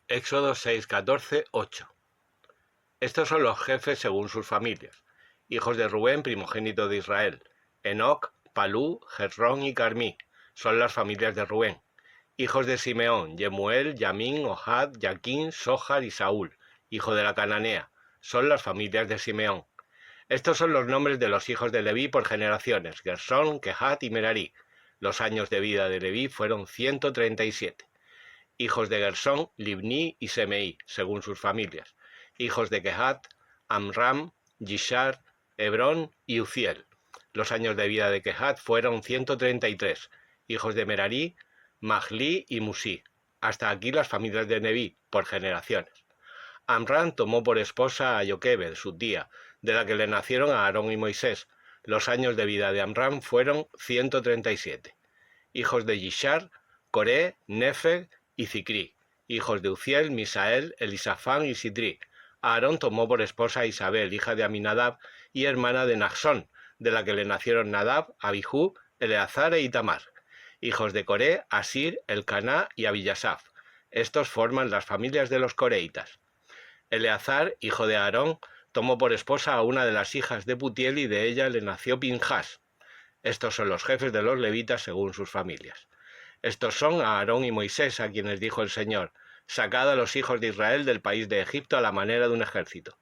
Éxodo 6, 14, 8. Estos son los jefes según sus familias. Hijos de Rubén, primogénito de Israel. Enoc, Palú, Jezrón y Carmí. Son las familias de Rubén. Hijos de Simeón, Yemuel, Yamín, Ohad, Jaquín, Sohar y Saúl, hijo de la cananea. Son las familias de Simeón. Estos son los nombres de los hijos de Leví por generaciones: Gersón, Kehat y Merarí. Los años de vida de Leví fueron 137. Hijos de Gersón, Libní y Semeí, según sus familias. Hijos de Kehat, Amram, Yishar, Hebrón y Uziel. Los años de vida de Kehat fueron 133. Hijos de Merarí, Mahli y Musí. Hasta aquí las familias de Leví, por generaciones. Amram tomó por esposa a Joquebed, su tía, de la que le nacieron a Aarón y Moisés. Los años de vida de Amram fueron 137. Hijos de Yishar, Coré, Nefeg y Zicrí. Hijos de Uziel, Misael, Elisafán y Sidrí. Aarón tomó por esposa a Isabel, hija de Aminadab y hermana de Naxón, de la que le nacieron Nadab, Abihú, Eleazar e Itamar. Hijos de Coré, Asir, Elcaná y Abillasaf. Estos forman las familias de los coreitas. Eleazar, hijo de Aarón, tomó por esposa a una de las hijas de Putiel y de ella le nació Pinjas. Estos son los jefes de los levitas según sus familias. Estos son Aarón y Moisés, a quienes dijo el Señor: sacad a los hijos de Israel del país de Egipto a la manera de un ejército.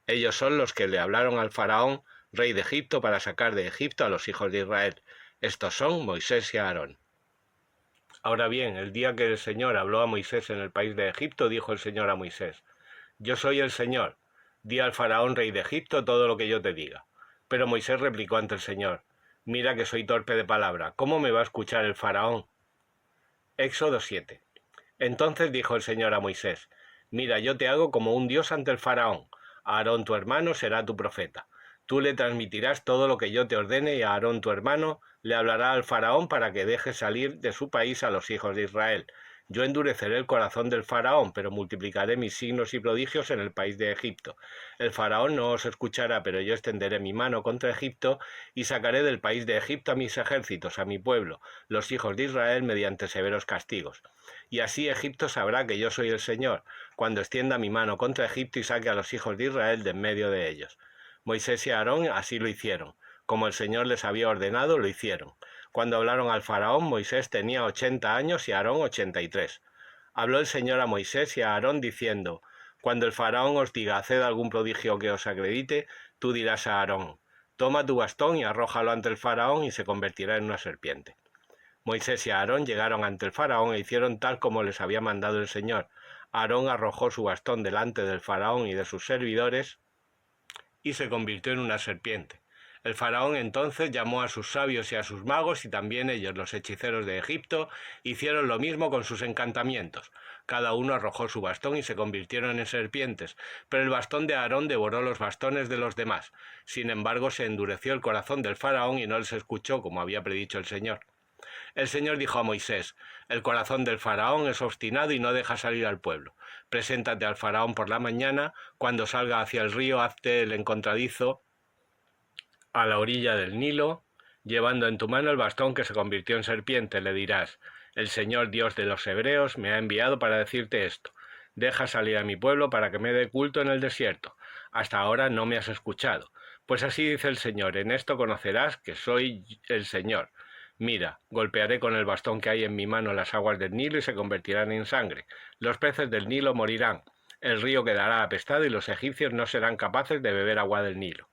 Ellos son los que le hablaron al faraón, rey de Egipto, para sacar de Egipto a los hijos de Israel. Estos son Moisés y Aarón. Ahora bien, el día que el Señor habló a Moisés en el país de Egipto, dijo el Señor a Moisés: yo soy el Señor, di al faraón rey de Egipto todo lo que yo te diga. Pero Moisés replicó ante el Señor: mira que soy torpe de palabra, ¿cómo me va a escuchar el faraón? Éxodo 7. Entonces dijo el Señor a Moisés: mira, yo te hago como un dios ante el faraón. Aarón tu hermano será tu profeta. Tú le transmitirás todo lo que yo te ordene y a Aarón tu hermano le hablará al faraón para que deje salir de su país a los hijos de Israel. Yo endureceré el corazón del faraón, pero multiplicaré mis signos y prodigios en el país de Egipto. El faraón no os escuchará, pero yo extenderé mi mano contra Egipto y sacaré del país de Egipto a mis ejércitos, a mi pueblo, los hijos de Israel, mediante severos castigos. Y así Egipto sabrá que yo soy el Señor, cuando extienda mi mano contra Egipto y saque a los hijos de Israel de en medio de ellos. Moisés y Aarón así lo hicieron. Como el Señor les había ordenado, lo hicieron. Cuando hablaron al faraón, Moisés tenía 80 años y Aarón 83. Habló el Señor a Moisés y a Aarón diciendo: cuando el faraón os diga haced algún prodigio que os acredite, tú dirás a Aarón: toma tu bastón y arrójalo ante el faraón y se convertirá en una serpiente. Moisés y Aarón llegaron ante el faraón e hicieron tal como les había mandado el Señor. Aarón arrojó su bastón delante del faraón y de sus servidores y se convirtió en una serpiente. El faraón entonces llamó a sus sabios y a sus magos, y también ellos, los hechiceros de Egipto, hicieron lo mismo con sus encantamientos. Cada uno arrojó su bastón y se convirtieron en serpientes, pero el bastón de Aarón devoró los bastones de los demás. Sin embargo, se endureció el corazón del faraón y no les escuchó, como había predicho el Señor. El Señor dijo a Moisés: el corazón del faraón es obstinado y no deja salir al pueblo. Preséntate al faraón por la mañana, cuando salga hacia el río, hazte el encontradizo a la orilla del Nilo, llevando en tu mano el bastón que se convirtió en serpiente. Le dirás: el Señor Dios de los hebreos me ha enviado para decirte esto: deja salir a mi pueblo para que me dé culto en el desierto. Hasta ahora no me has escuchado. Pues así dice el Señor: en esto conocerás que soy el Señor. Mira, golpearé con el bastón que hay en mi mano las aguas del Nilo y se convertirán en sangre. Los peces del Nilo morirán. El río quedará apestado y los egipcios no serán capaces de beber agua del Nilo.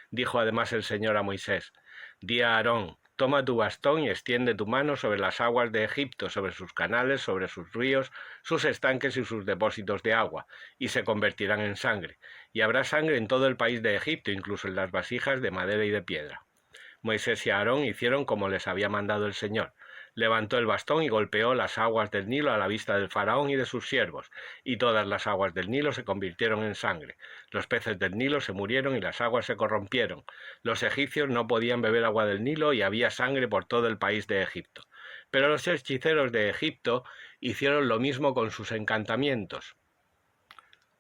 Dijo además el Señor a Moisés: di a Aarón: toma tu bastón y extiende tu mano sobre las aguas de Egipto, sobre sus canales, sobre sus ríos, sus estanques y sus depósitos de agua, y se convertirán en sangre. Y habrá sangre en todo el país de Egipto, incluso en las vasijas de madera y de piedra. Moisés y Aarón hicieron como les había mandado el Señor. Levantó el bastón y golpeó las aguas del Nilo a la vista del faraón y de sus siervos, y todas las aguas del Nilo se convirtieron en sangre. Los peces del Nilo se murieron y las aguas se corrompieron. Los egipcios no podían beber agua del Nilo y había sangre por todo el país de Egipto. Pero los hechiceros de Egipto hicieron lo mismo con sus encantamientos,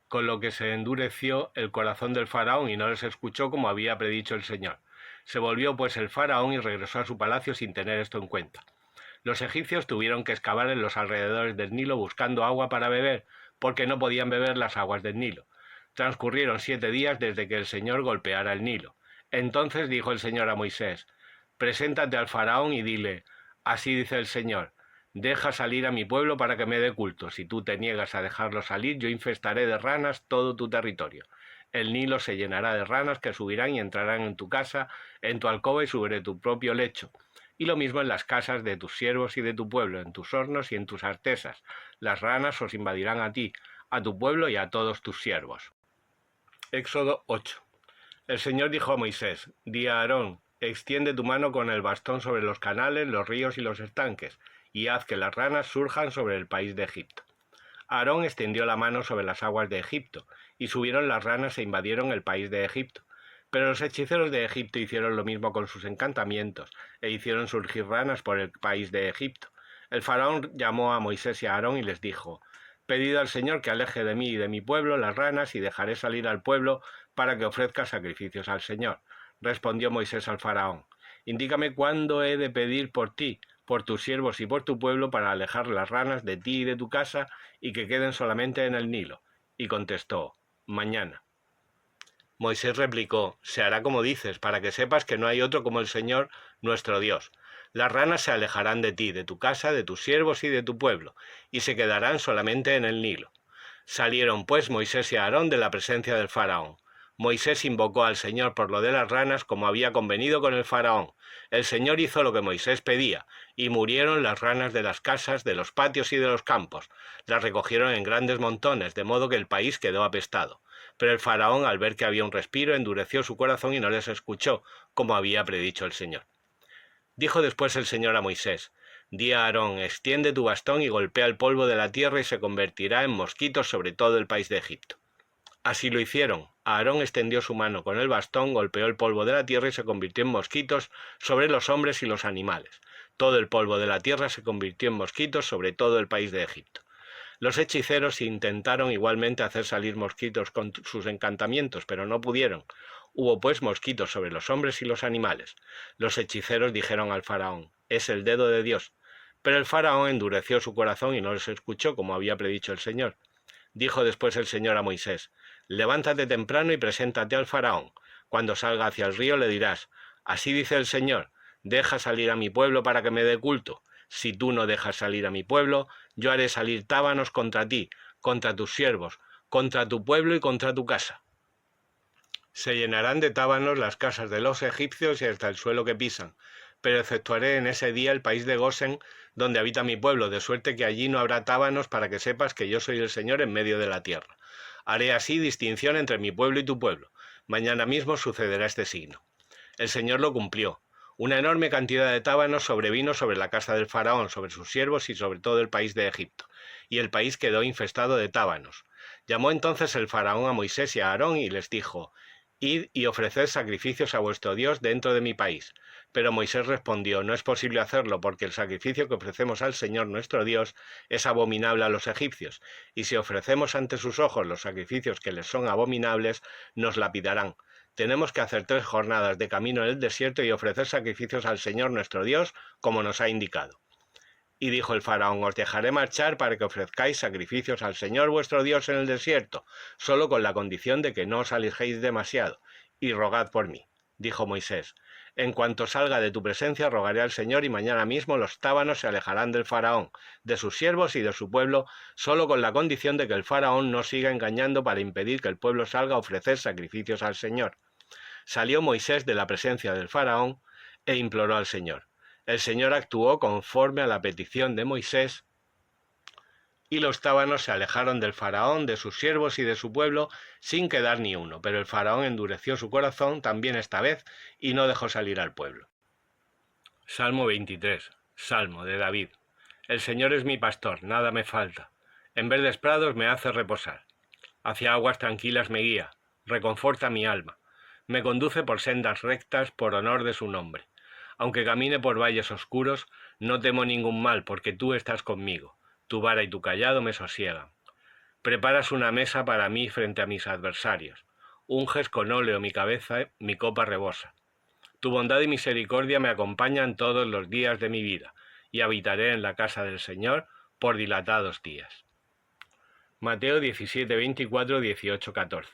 con lo que se endureció el corazón del faraón y no les escuchó, como había predicho el Señor. Se volvió pues el faraón y regresó a su palacio sin tener esto en cuenta. Los egipcios tuvieron que excavar en los alrededores del Nilo buscando agua para beber, porque no podían beber las aguas del Nilo. Transcurrieron 7 días desde que el Señor golpeara el Nilo. Entonces dijo el Señor a Moisés: «Preséntate al faraón y dile: así dice el Señor, deja salir a mi pueblo para que me dé culto. Si tú te niegas a dejarlo salir, yo infestaré de ranas todo tu territorio. El Nilo se llenará de ranas que subirán y entrarán en tu casa, en tu alcoba y sobre tu propio lecho. Y lo mismo en las casas de tus siervos y de tu pueblo, en tus hornos y en tus artesas. Las ranas os invadirán a ti, a tu pueblo y a todos tus siervos». Éxodo 8. El Señor dijo a Moisés: «Di a Aarón: extiende tu mano con el bastón sobre los canales, los ríos y los estanques, y haz que las ranas surjan sobre el país de Egipto». Aarón extendió la mano sobre las aguas de Egipto, y subieron las ranas e invadieron el país de Egipto. Pero los hechiceros de Egipto hicieron lo mismo con sus encantamientos, e hicieron surgir ranas por el país de Egipto. El faraón llamó a Moisés y a Aarón y les dijo: «Pedid al Señor que aleje de mí y de mi pueblo las ranas, y dejaré salir al pueblo para que ofrezca sacrificios al Señor». Respondió Moisés al faraón: «Indícame cuándo he de pedir por ti, por tus siervos y por tu pueblo, para alejar las ranas de ti y de tu casa, y que queden solamente en el Nilo». Y contestó: «Mañana». Moisés replicó: «Se hará como dices, para que sepas que no hay otro como el Señor nuestro Dios. Las ranas se alejarán de ti, de tu casa, de tus siervos y de tu pueblo, y se quedarán solamente en el Nilo». Salieron pues Moisés y Aarón de la presencia del faraón. Moisés invocó al Señor por lo de las ranas, como había convenido con el faraón. El Señor hizo lo que Moisés pedía, y murieron las ranas de las casas, de los patios y de los campos. Las recogieron en grandes montones, de modo que el país quedó apestado. Pero el faraón, al ver que había un respiro, endureció su corazón y no les escuchó, como había predicho el Señor. Dijo después el Señor a Moisés: «Di a Aarón: extiende tu bastón y golpea el polvo de la tierra, y se convertirá en mosquitos sobre todo el país de Egipto». Así lo hicieron. Aarón extendió su mano con el bastón, golpeó el polvo de la tierra y se convirtió en mosquitos sobre los hombres y los animales. Todo el polvo de la tierra se convirtió en mosquitos sobre todo el país de Egipto. Los hechiceros intentaron igualmente hacer salir mosquitos con sus encantamientos, pero no pudieron. Hubo pues mosquitos sobre los hombres y los animales. Los hechiceros dijeron al faraón: «Es el dedo de Dios». Pero el faraón endureció su corazón y no les escuchó, como había predicho el Señor. Dijo después el Señor a Moisés: «Levántate temprano y preséntate al faraón. Cuando salga hacia el río le dirás: así dice el Señor, deja salir a mi pueblo para que me dé culto. Si tú no dejas salir a mi pueblo, yo haré salir tábanos contra ti, contra tus siervos, contra tu pueblo y contra tu casa. Se llenarán de tábanos las casas de los egipcios y hasta el suelo que pisan, pero efectuaré en ese día el país de Gosen, donde habita mi pueblo, de suerte que allí no habrá tábanos, para que sepas que yo soy el Señor en medio de la tierra. Haré así distinción entre mi pueblo y tu pueblo. Mañana mismo sucederá este signo». El Señor lo cumplió. Una enorme cantidad de tábanos sobrevino sobre la casa del faraón, sobre sus siervos y sobre todo el país de Egipto, y el país quedó infestado de tábanos. Llamó entonces el faraón a Moisés y a Aarón y les dijo: «Id y ofreced sacrificios a vuestro Dios dentro de mi país». Pero Moisés respondió: «No es posible hacerlo, porque el sacrificio que ofrecemos al Señor nuestro Dios es abominable a los egipcios, y si ofrecemos ante sus ojos los sacrificios que les son abominables, nos lapidarán. Tenemos que hacer 3 jornadas de camino en el desierto y ofrecer sacrificios al Señor nuestro Dios, como nos ha indicado». Y dijo el faraón: «Os dejaré marchar para que ofrezcáis sacrificios al Señor vuestro Dios en el desierto, solo con la condición de que no os alejéis demasiado, y rogad por mí». Dijo Moisés: «En cuanto salga de tu presencia, rogaré al Señor, y mañana mismo los tábanos se alejarán del faraón, de sus siervos y de su pueblo, solo con la condición de que el faraón no siga engañando para impedir que el pueblo salga a ofrecer sacrificios al Señor». Salió Moisés de la presencia del faraón e imploró al Señor. El Señor actuó conforme a la petición de Moisés, y los tábanos se alejaron del faraón, de sus siervos y de su pueblo, sin quedar ni uno. Pero el faraón endureció su corazón también esta vez, y no dejó salir al pueblo. Salmo 23. Salmo de David. El Señor es mi pastor, nada me falta. En verdes prados me hace reposar. Hacia aguas tranquilas me guía, reconforta mi alma. Me conduce por sendas rectas por honor de su nombre. Aunque camine por valles oscuros, no temo ningún mal, porque tú estás conmigo. Tu vara y tu cayado me sosiegan. Preparas una mesa para mí frente a mis adversarios. Unges con óleo mi cabeza, mi copa rebosa. Tu bondad y misericordia me acompañan todos los días de mi vida, y habitaré en la casa del Señor por dilatados días. Mateo 17, 24, 18, 14.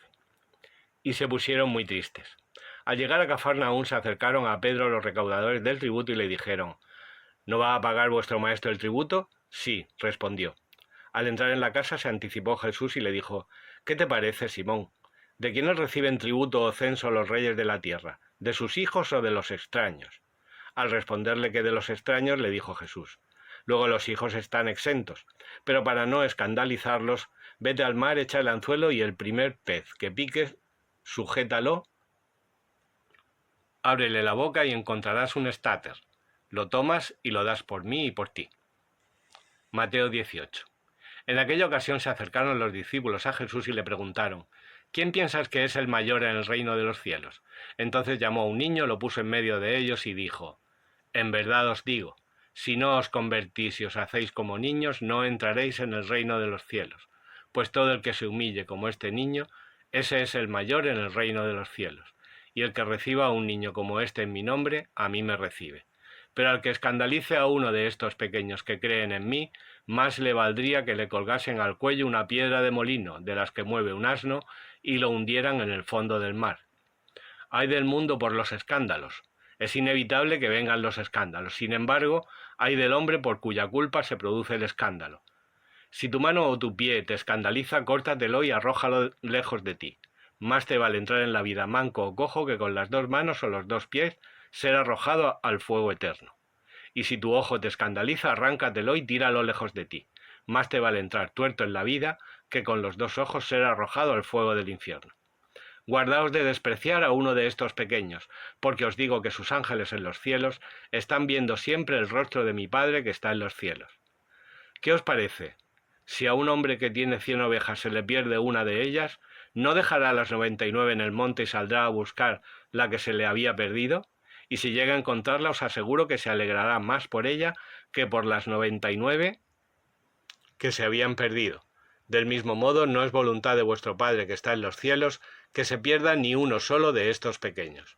Y se pusieron muy tristes. Al llegar a Cafarnaúm se acercaron a Pedro los recaudadores del tributo y le dijeron: ¿No va a pagar vuestro maestro el tributo? Sí, respondió. Al entrar en la casa se anticipó Jesús y le dijo: ¿Qué te parece, Simón? ¿De quiénes reciben tributo o censo los reyes de la tierra? ¿De sus hijos o de los extraños? Al responderle que de los extraños, le dijo Jesús: Luego los hijos están exentos, pero para no escandalizarlos, vete al mar, echa el anzuelo y el primer pez que piques, sujétalo, ábrele la boca y encontrarás un estáter. Lo tomas y lo das por mí y por ti. Mateo 18. En aquella ocasión se acercaron los discípulos a Jesús y le preguntaron: ¿Quién piensas que es el mayor en el reino de los cielos? Entonces llamó a un niño, lo puso en medio de ellos y dijo: En verdad os digo, si no os convertís y os hacéis como niños, no entraréis en el reino de los cielos. Pues todo el que se humille como este niño, ese es el mayor en el reino de los cielos. Y el que reciba a un niño como este en mi nombre, a mí me recibe. Pero al que escandalice a uno de estos pequeños que creen en mí, más le valdría que le colgasen al cuello una piedra de molino, de las que mueve un asno, y lo hundieran en el fondo del mar. Ay del mundo por los escándalos. Es inevitable que vengan los escándalos. Sin embargo, ay del hombre por cuya culpa se produce el escándalo. Si tu mano o tu pie te escandaliza, córtatelo y arrójalo lejos de ti. Más te vale entrar en la vida manco o cojo que con las dos manos o los dos pies ser arrojado al fuego eterno. Y si tu ojo te escandaliza, arráncatelo y tíralo lejos de ti. Más te vale entrar tuerto en la vida que con los dos ojos ser arrojado al fuego del infierno. Guardaos de despreciar a uno de estos pequeños, porque os digo que sus ángeles en los cielos están viendo siempre el rostro de mi Padre que está en los cielos. ¿Qué os parece? Si a un hombre que tiene 100 ovejas se le pierde una de ellas, ¿no dejará las 99 en el monte y saldrá a buscar la que se le había perdido? Y si llega a encontrarla, os aseguro que se alegrará más por ella que por las 99 que se habían perdido. Del mismo modo, no es voluntad de vuestro Padre que está en los cielos que se pierda ni uno solo de estos pequeños.